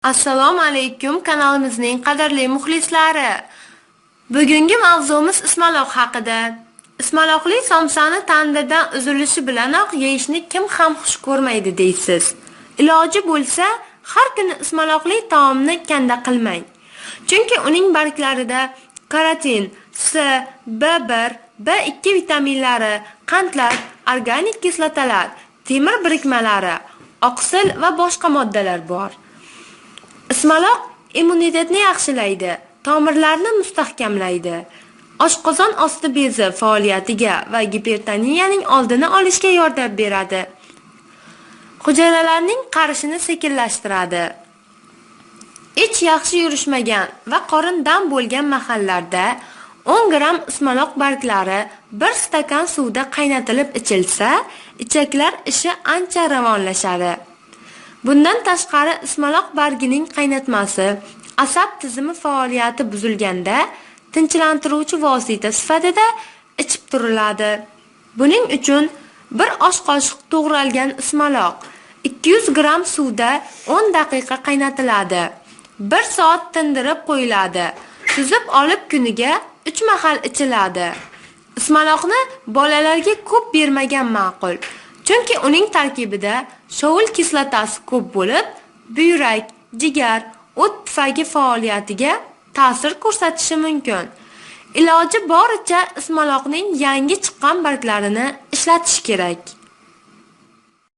Assalomu alaykum kanalimizning qadrli muxlislari. Bugungi mavzumiz ismaloq haqida. Ismaloqli somsani tandirdan uzilishi bilanoq yeyishni kim ham xush ko'rmaydi deysiz. Iloji bo'lsa, har kuni ismaloqli taomni kanda qilmang. Chunki uning barglarida karotin, C, B1, B2 vitaminlari, qandlar, organik kislotalar, temir birikmalari, oqsil va boshqa moddalar bor. Ismaloq immunitetni yaxshilaydi, tomirlarni mustahkamlaydi, oshqozon osti bezi faoliyatiga va gipertoniyaning oldini olishga yordam beradi. Hujayralarning qarishini sekinlashtiradi. Ich yaxshi yurishmagan va qorin dam bo'lgan mahallarda 10 gram ismaloq barglari 1 stakan suvda qaynatilib ichilsa, ichaklar ishi ancha ravonlashadi. Bundan tashqari ismaloq bargining qaynatmasi asab tizimi faoliyati buzilganda tinchlantiruvchi vosita sifatida ichib turiladi. Buning uchun 1 osh qoshiq to'g'ralgan ismaloq 200 gram suvda 10 daqiqa qaynatiladi. 1 soat tindirib qo'yiladi. Suzib olib kuniga 3 mahal ichiladi. Ismaloqni bolalarga ko'p bermagan ma'qul. Chunki uning tarkibida shovul kislotasi ko'p bo'lib, buyrak, jigar, o't pufagi faoliyatiga ta'sir ko'rsatishi mumkin. Iloji boricha ismaloqning yangi chiqqan barglarini ishlatish kerak.